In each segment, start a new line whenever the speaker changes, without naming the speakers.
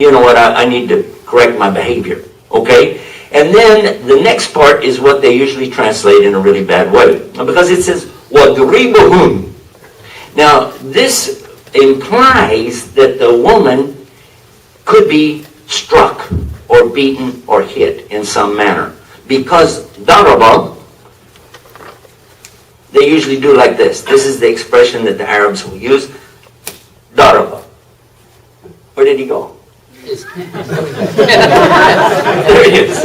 you know what, I need to correct my behavior, okay? And then the next part is what they usually translate in a really bad way, because it says, وَضْرِبُهُمْ. Now, this implies that the woman could be struck or beaten or hit in some manner, because daraba, they usually do like this. This is the expression that the Arabs will use, daraba. Where did he go? There he is.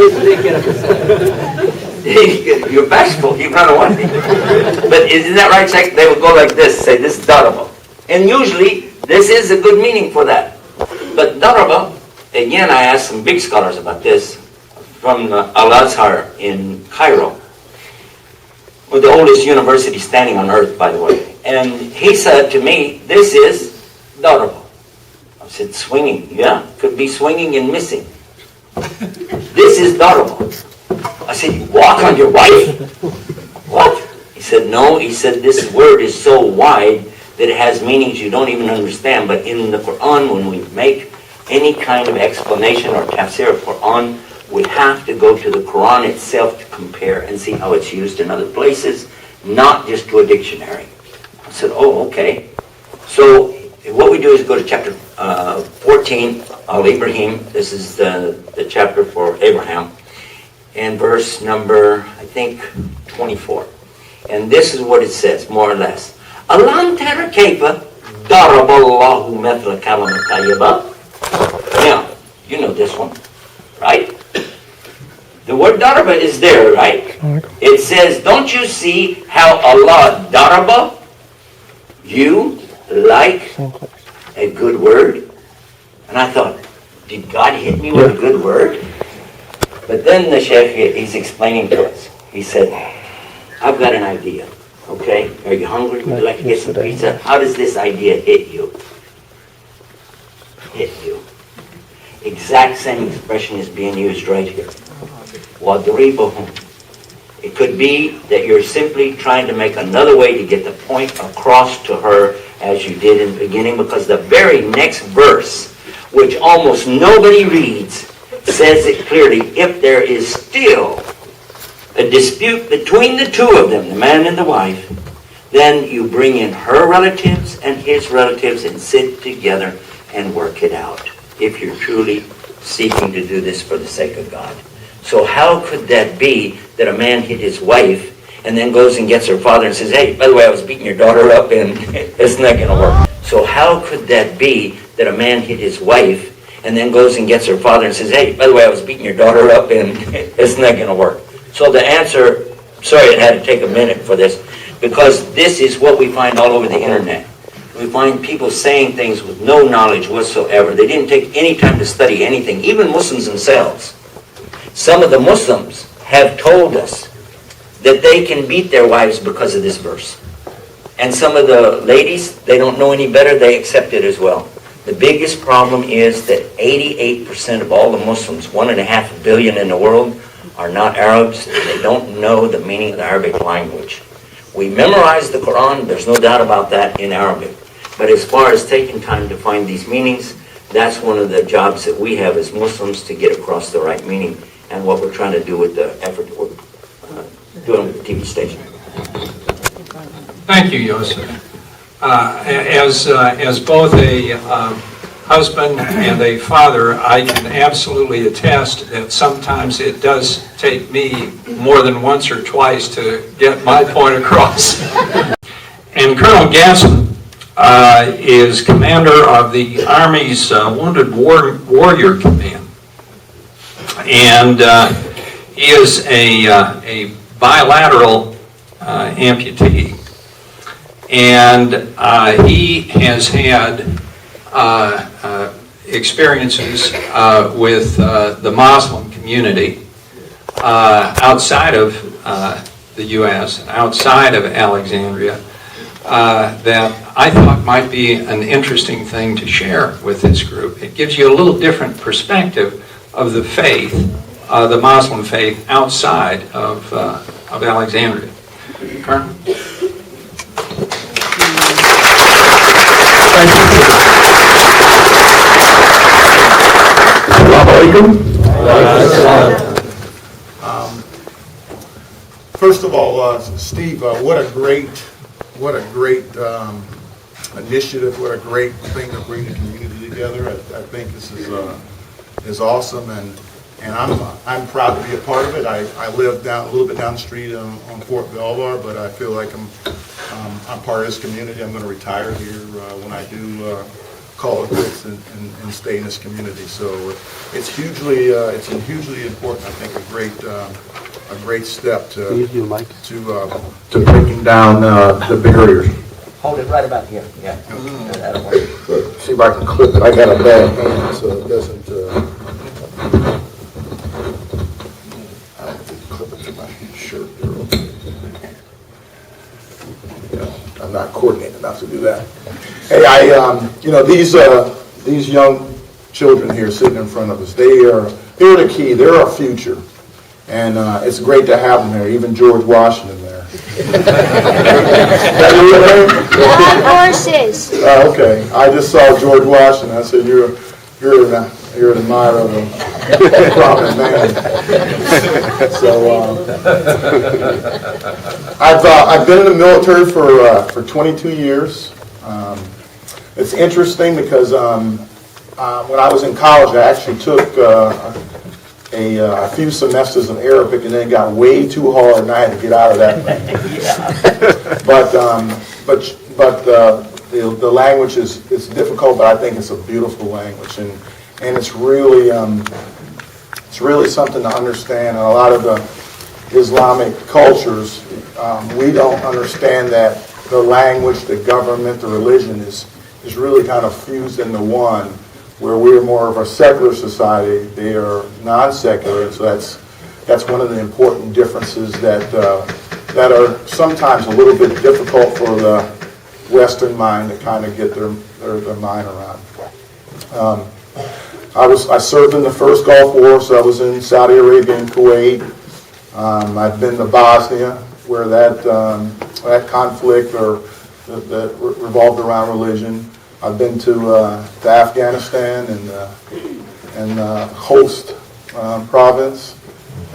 You're bashful, he ran away. But isn't that right? They would go like this, say this is daraba. And usually, this is a good meaning for that. But daraba, again, I asked some big scholars about this, from Al-Azhar in Cairo, with the oldest university standing on earth, by the way. And he said to me, this is daraba. I said, swinging. Yeah, could be swinging and missing. This is daraba. I said, you walk on your wife? What? He said, no. He said, this word is so wide that it has meanings you don't even understand. But in the Qur'an, when we make any kind of explanation or tafsir of Qur'an, we have to go to the Qur'an itself to compare and see how it's used in other places, not just to a dictionary. I said, oh, okay. So what we do is go to chapter 14, Al-Ibrahim. This is the chapter for Abraham. And verse number, I think, 24. And this is what it says, more or less. Alam tara kayfa daraballahu mathla kalama tayyiba. Now, you know this one, right? The word daraba is there, right? It says, don't you see how Allah daraba you like a good word? And I thought, did God hit me with a good word? But then the Sheikh, he's explaining to us. He said, I've got an idea, okay? Are you hungry? Would you like to get some pizza? How does this idea hit you? Hit you. Exact same expression is being used right here. وَضْرِبُهُمْ. It could be that you're simply trying to make another way to get the point across to her as you did in the beginning, because the very next verse, which almost nobody reads, says it clearly. If there is still a dispute between the two of them, the man and the wife, then you bring in her relatives and his relatives and sit together and work it out, if you're truly seeking to do this for the sake of God. So how could that be that a man hit his wife and then goes and gets her father and says, hey, by the way, I was beating your daughter up and it's not going to work. So how could that be that a man hit his wife and then goes and gets her father and says, hey, by the way, I was beating your daughter up and it's not going to work? So the answer, sorry it had to take a minute for this, because this is what we find all over the internet. We find people saying things with no knowledge whatsoever. They didn't take any time to study anything, even Muslims themselves. Some of the Muslims have told us that they can beat their wives because of this verse. And some of the ladies, they don't know any better, they accept it as well. The biggest problem is that 88% of all the Muslims, 1.5 billion in the world, are not Arabs. They don't know the meaning of the Arabic language. We memorize the Qur'an, there's no doubt about that, in Arabic. But as far as taking time to find these meanings, that's one of the jobs that we have as Muslims, to get across the right meaning, and what we're trying to do with the effort that we're doing with the TV station.
Thank you, Yusuf. As both a husband and a father, I can absolutely attest that sometimes it does take me more than once or twice to get my point across. And Colonel Gasson is commander of the Army's Wounded Warrior Command. And he is a bilateral amputee. And he has had experiences with the Muslim community outside of the U.S., outside of Alexandria, that I thought might be an interesting thing to share with this group. It gives you a little different perspective of the faith, the Muslim faith, outside of Alexandria. Colonel?
alaikum. First of all, Steve, what a great initiative, what a great thing to bring the community together. I think this is awesome, and I'm proud to be a part of it. I live a little bit down the street on Fort Belvoir, but I feel like I'm part of this community. I'm going to retire here when I do call it quits and stay in this community. So it's hugely important. I think a great step to breaking down the barriers.
Hold it right about here. Yeah. That'll work.
See if I can clip it. I got a bad hand, so it doesn't. I don't think clip it to my shirt. I'm not coordinated enough to do that. Hey, these young children here sitting in front of us, they're the key. They're our future, and it's great to have them there. Even George Washington there.
Horses.
Okay. I just saw George Washington. I said, you're an admirer of a prominent man. So I've been in the military for 22 years. It's interesting because when I was in college, I actually took a few semesters of Arabic, and then it got way too hard, and I had to get out of that thing. But the language is difficult, but I think it's a beautiful language, and it's really something to understand. And a lot of the Islamic cultures, we don't understand that the language, the government, the religion is really kind of fused into one. Where we're more of a secular society, they are non-secular, and so that's one of the important differences that are sometimes a little bit difficult for the Western mind to kind of get their mind around. I served in the first Gulf War, so I was in Saudi Arabia and Kuwait. I've been to Bosnia, where that conflict that revolved around religion. I've been to Afghanistan and Host province,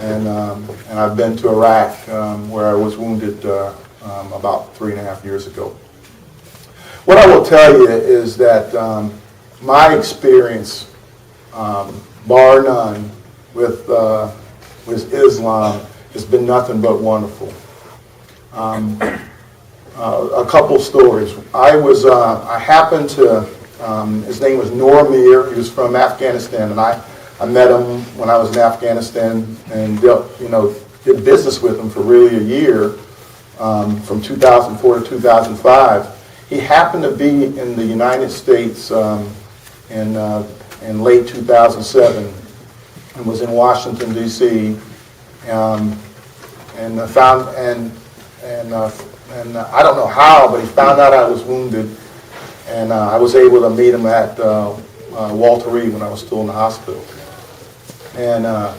and I've been to Iraq, where I was wounded about 3.5 years ago. What I will tell you is that my experience, bar none, with Islam has been nothing but wonderful. A couple stories. I happened to, his name was Noor Mir. He was from Afghanistan, and I met him when I was in Afghanistan and did business with him for really a year, from 2004 to 2005. He happened to be in the United States in late 2007 and was in Washington D.C. And I don't know how, but he found out I was wounded, and I was able to meet him at Walter Reed when I was still in the hospital. And I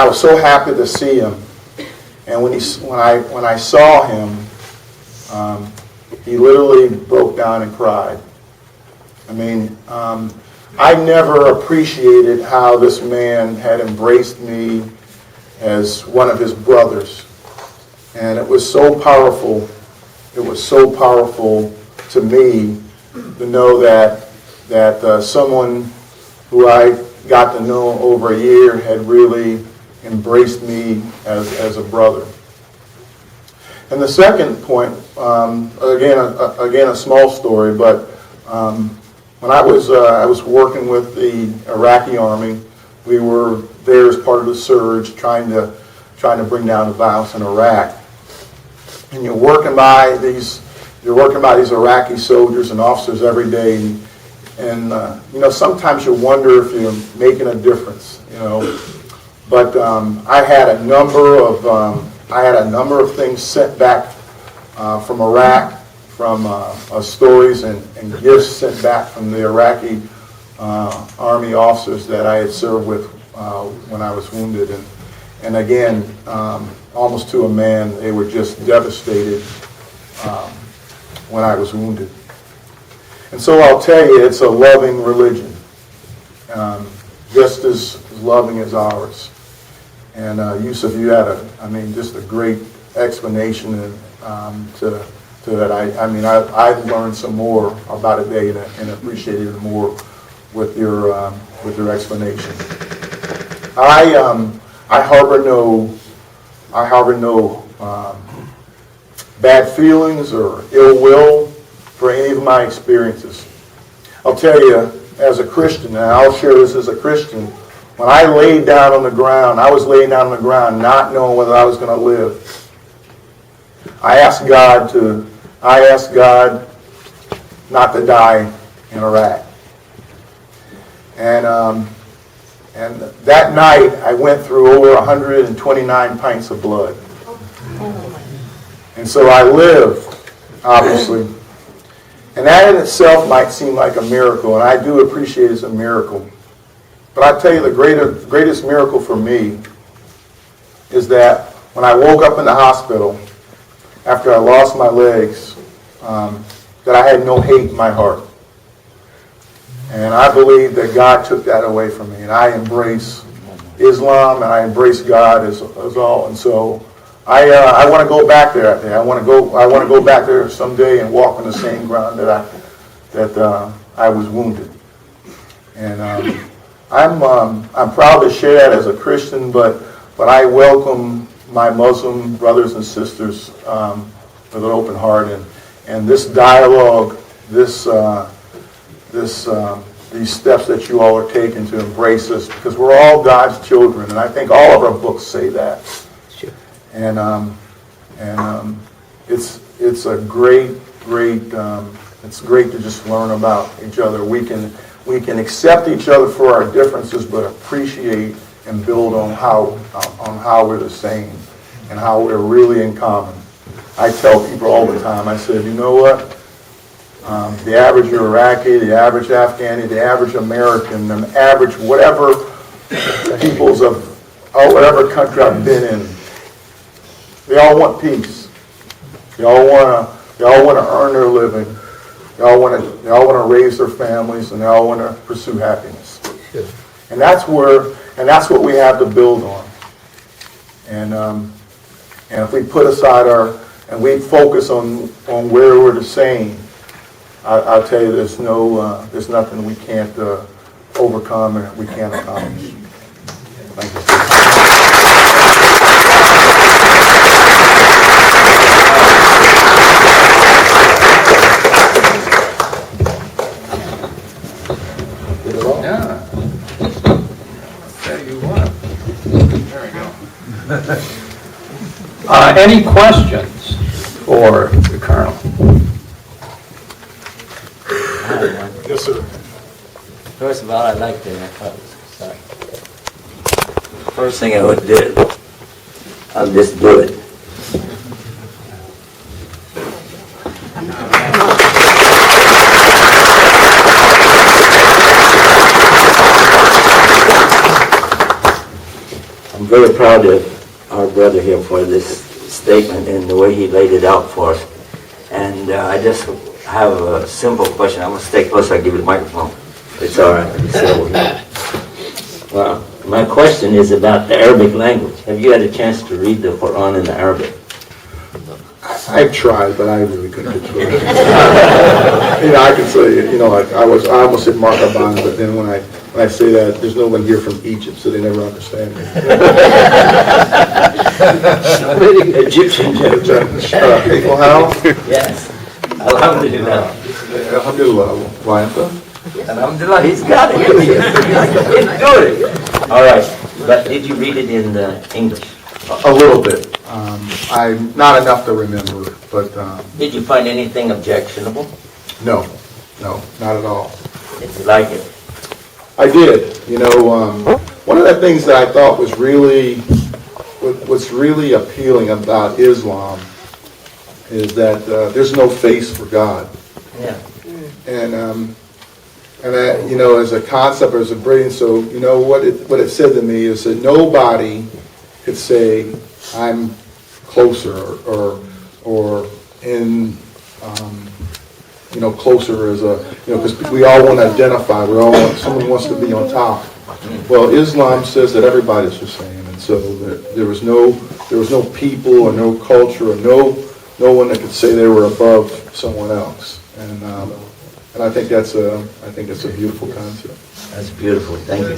was so happy to see him. And when I saw him, he literally broke down and cried. I mean, I never appreciated how this man had embraced me as one of his brothers. And it was so powerful. It was so powerful to me to know that someone who I got to know over a year had really embraced me as a brother. And the second point, again a small story, but when I was working with the Iraqi army, we were there as part of the surge, trying to bring down the violence in Iraq. And you're working by these Iraqi soldiers and officers every day, and sometimes you wonder if you're making a difference, But I had a number of things sent back from Iraq, from stories and gifts sent back from the Iraqi army officers that I had served with when I was wounded, and again, almost to a man, they were just devastated when I was wounded. And so I'll tell you, it's a loving religion. just as loving as ours. And Yusuf, you had just a great explanation to that. I've learned some more about it today and appreciated it more with your explanation. I harbor no bad feelings or ill will for any of my experiences. I'll tell you, as a Christian, and I'll share this as a Christian, when I laid down on the ground, I was laying down on the ground not knowing whether I was going to live. I asked God not to die in Iraq. And that night, I went through over 129 pints of blood. And so I lived, obviously. And that in itself might seem like a miracle, and I do appreciate it as a miracle. But I tell you, the greatest miracle for me is that when I woke up in the hospital, after I lost my legs, that I had no hate in my heart. And I believe that God took that away from me. And I embrace Islam, and I embrace God as all. And so I want to go back there. I want to go back there someday and walk on the same ground that I was wounded. And I'm proud to share that as a Christian, but I welcome my Muslim brothers and sisters with an open heart, and this dialogue, these steps that you all are taking to embrace us, because we're all God's children, and I think all of our books say that.
Sure.
And it's a great it's great to just learn about each other. We can accept each other for our differences, but appreciate and build on how we're the same and how we're really in common. I tell people all the time, I said, you know what? The average Iraqi, the average Afghani, the average American, the average whatever peoples of whatever country I've been in, they all want peace. They all want to earn their living. They all want to raise their families, and they all want to pursue happiness.
Sure.
And that's what we have to build on. And if we put aside and we focus on where we're the same, I'll tell you, there's nothing we can't overcome and we can't accomplish. Thank you.
Yeah. Tell you what. There we go. Any questions for the Colonel?
Yes, sir.
First of all, I'd like to, first thing I would do, I'll just do it. I'm very proud of our brother here for this statement and the way he laid it out for us. And I just have a simple question. I'm going to stay close. I'll give you the microphone. It's all right. It's over here. Well, my question is about the Arabic language. Have you had a chance to read the Qur'an in the Arabic?
I've tried, but I really couldn't get through it. I can say, I almost said Markaban, but then when I say that, there's no one here from Egypt, so they never understand me.
Egyptian jokes.
Well, how?
Yes. Alhamdulillah.
Alhamdulillah. Why?
Alhamdulillah, he's got it. He's good. All right. But did you read it in English?
A little bit. I'm not enough to remember, but
Did you find anything objectionable?
no, not at all.
Did you like it?
I did. One of the things that I thought was really appealing about Islam is that there's no face for God.
Yeah.
And as a concept, as a brain, so what it said to me is that nobody could say I'm closer or in closer as a because we all want to identify. Someone wants to be on top. Well, Islam says that everybody's the same, and so that there was no people or no culture or no one that could say they were above someone else, and I think that's a beautiful concept.
That's beautiful. Thank you.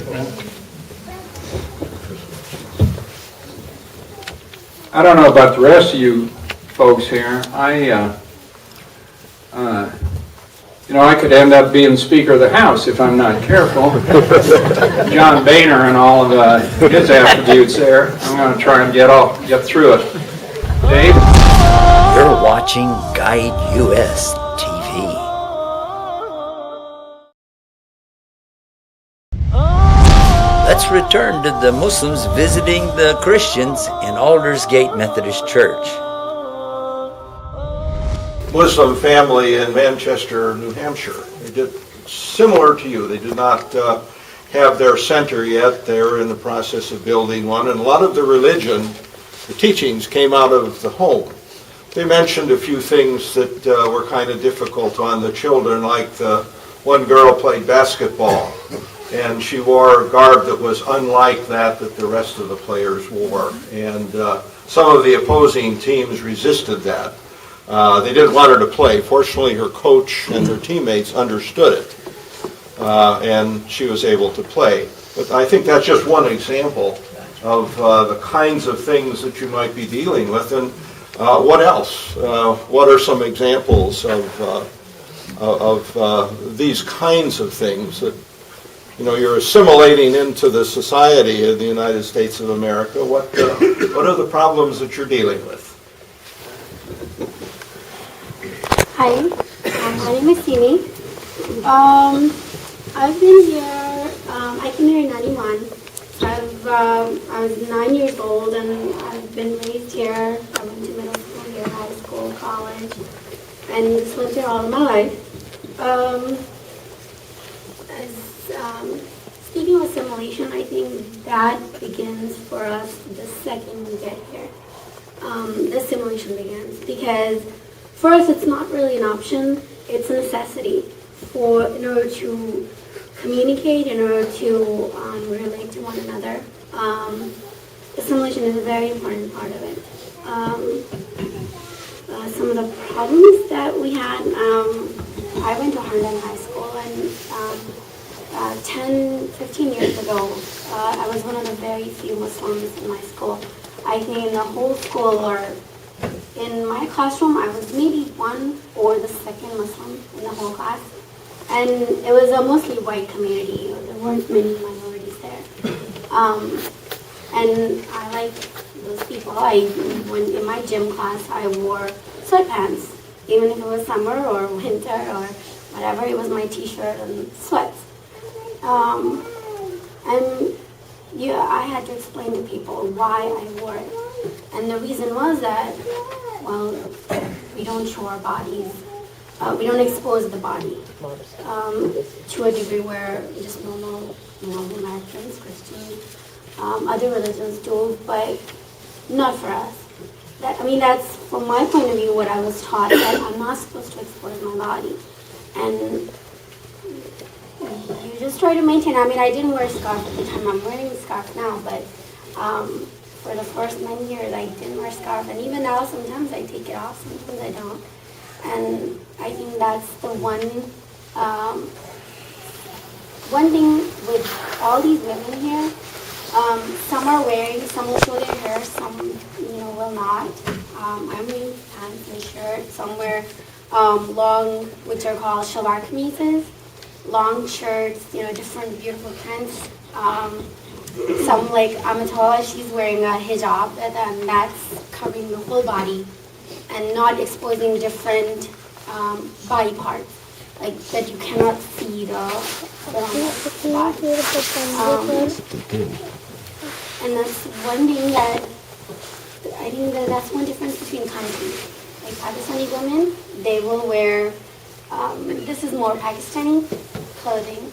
I don't know about the rest of you folks here. I could end up being Speaker of the House if I'm not careful. John Boehner and all of his attributes there. I'm going to try and get through it. Dave?
You're watching Guide US TV. Let's return to the Muslims visiting the Christians in Aldersgate Methodist Church.
Muslim family in Manchester, New Hampshire. They did similar to you. They did not have their center yet. They're in the process of building one, and a lot of the religion, the teachings, came out of the home. They mentioned a few things that were kind of difficult on the children, like the one girl played basketball, and she wore a garb that was unlike that the rest of the players wore, and some of the opposing teams resisted that. They didn't want her to play. Fortunately, her coach and her teammates understood it, and she was able to play. But I think that's just one example of the kinds of things that you might be dealing with. And what else? What are some examples of these kinds of things that you're assimilating into the society of the United States of America? What are the problems that you're dealing with?
Hi, my name is Simi. I've been here, I came here in 91. I was 9 years old and I've been raised here. I went to middle school here, high school, college, and just lived here all of my life. Speaking of assimilation, I think that begins for us the second we get here. The assimilation begins because for us, it's not really an option. It's a necessity in order to communicate, in order to relate to one another. Assimilation is a very important part of it. Some of the problems that we had, I went to Harlem High School, and 10, 15 years ago, I was one of the very few Muslims in my school. I think in the whole school, or in my classroom, I was maybe one or the second Muslim in the whole class. And it was a mostly white community. There weren't many minorities there. And I like those people. When in my gym class, I wore sweatpants. Even if it was summer or winter or whatever, it was my t-shirt and sweats. I had to explain to people why I wore it. And the reason was that, well, we don't show our bodies. We don't expose the body to a degree where just normal Americans, Christians, other religions do, but not for us. That's from my point of view what I was taught, that I'm not supposed to expose my body. And you just try to maintain. I didn't wear a scarf at the time. I'm wearing a scarf now, but for the first 9 years, I didn't wear a scarf. And even now, sometimes I take it off, sometimes I don't. And I think that's the one thing with all these women here. Some are wearing, some will show their hair, some will not. I'm wearing pants and shirts. Some wear long, which are called shalwar kameezes, long shirts, different beautiful prints. Some, like Amatola, she's wearing a hijab, and that's covering the whole body and not exposing different body parts, like that you cannot see the body. And that's one thing that I think that's one difference between countries. Like Pakistani women, they will wear, this is more Pakistani clothing,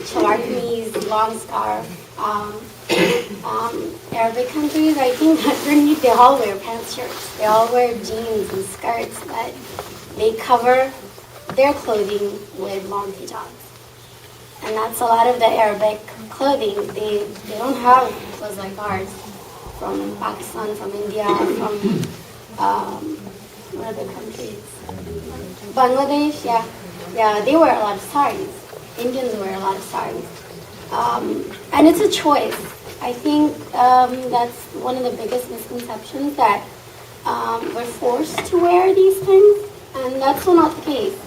shalwar kameez, long scarf. Arabic countries, I think underneath they all wear pants, shirts. They all wear jeans and skirts, but they cover their clothing with long hijabs. And that's a lot of the Arabic clothing. They don't have clothes like ours. From Pakistan, from India, from what other countries? Bangladesh, yeah, they wear a lot of saris. Indians wear a lot of saris. And it's a choice. I think that's one of the biggest misconceptions, that we're forced to wear these things, and that's so not the case.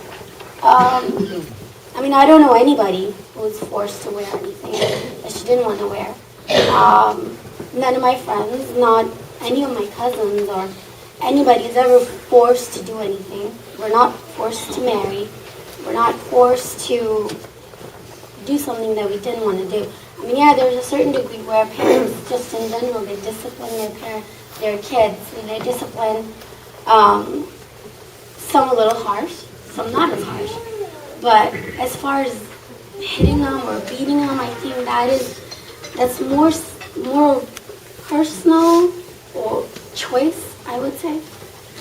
I mean, I don't know anybody who's forced to wear anything that she didn't want to wear. None of my friends, not any of my cousins or anybody is ever forced to do anything. We're not forced to marry. We're not forced to do something that we didn't want to do. I mean, yeah, there's a certain degree where parents, just in general, they discipline their kids, and they discipline some a little harsh, some not as harsh. But as far as hitting them or beating them, I think that's more personal or choice, I would say.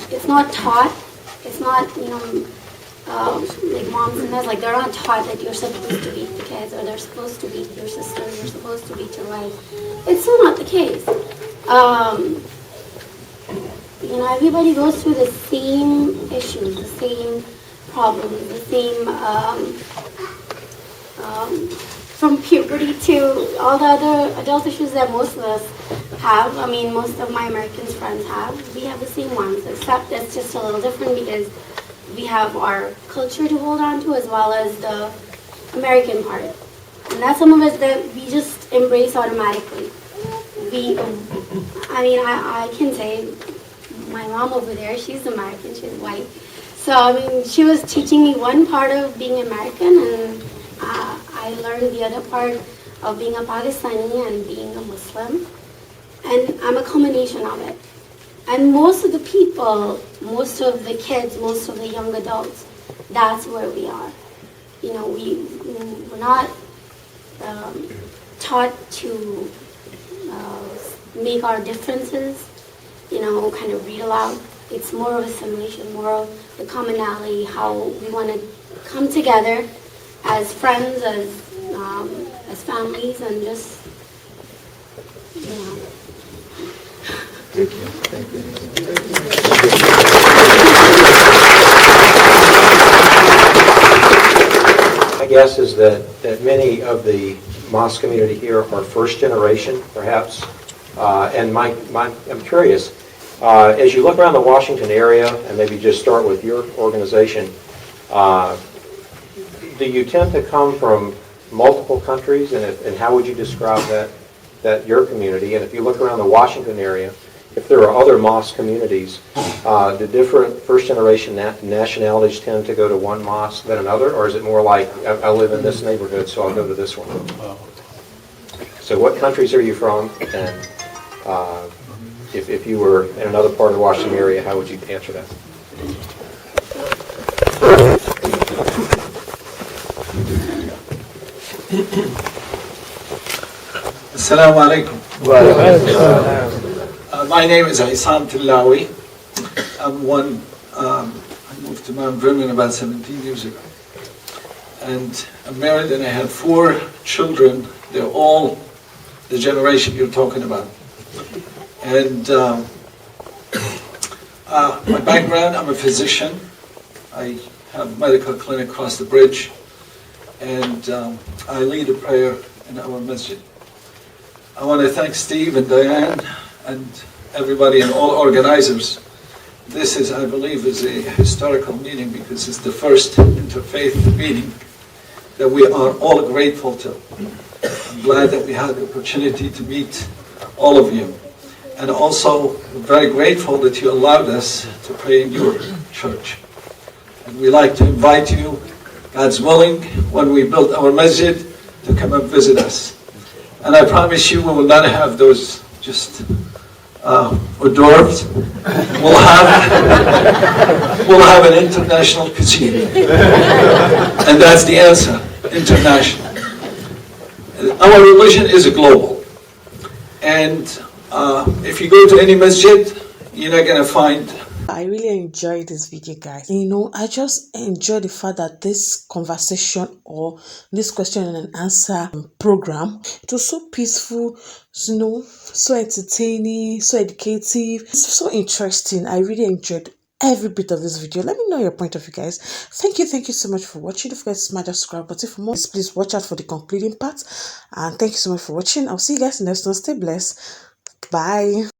It's not taught. It's not, like moms and dads, like they're not taught that you're supposed to beat the kids, or they're supposed to beat your sisters, you're supposed to beat your wife. It's still not the case. Everybody goes through the same issues, the same problems, the same, from puberty to all the other adult issues that most of us have. I mean, most of my American friends have. We have the same ones, except it's just a little different because we have our culture to hold on to as well as the American part. And that's some of it that we just embrace automatically. I can say my mom over there, she's American, she's white. So, I mean, she was teaching me one part of being American, and I learned the other part of being a Pakistani and being a Muslim. And I'm a combination of it. And most of the people, most of the kids, most of the young adults, that's where we are. We're not taught to make our differences, kind of read aloud. It's more of assimilation, more of the commonality, how we want to come together as friends, as families, and just,
Thank you. Thank you.
My guess is that many of the mosque community here are first generation, perhaps. And I'm curious, as you look around the Washington area, and maybe just start with your organization, do you tend to come from multiple countries, and how would you describe that your community? And if you look around the Washington area, if there are other mosque communities, do different first-generation nationalities tend to go to one mosque than another, or is it more like, I live in this neighborhood, so I'll go to this one? So what countries are you from, and if you were in another part of the Washington area, how would you answer that?
Assalamu alaikum. My name is Isam Tillawi. I moved to Mount Vernon about 17 years ago. And I'm married and I have 4 children. They're all the generation you're talking about. And my background, I'm a physician. I have a medical clinic across the bridge. And I lead a prayer in our masjid. I want to thank Steve and Diane and everybody and all organizers. This is, I believe, is a historical meeting because it's the first interfaith meeting that we are all grateful to. I'm glad that we had the opportunity to meet all of you. And also very grateful that you allowed us to pray in your church. And we like to invite you, God's willing, when we build our masjid, to come and visit us. And I promise you we will not have those just hors d'oeuvres. We'll have an international cuisine. And that's the answer, international. Our religion is global. And if you go to any masjid, you're not going to find
I really enjoyed this video, guys. You know, I just enjoy the fact that this conversation or this question and answer program, it was so peaceful, you know, so entertaining, so educative. It's so interesting. I really enjoyed every bit of this video. Let me know your point of view, guys. Thank you so much for watching. Don't forget to smash that subscribe button for more. Please watch out for the concluding part. And thank you so much for watching. I'll see you guys in the next one. Stay blessed. Bye.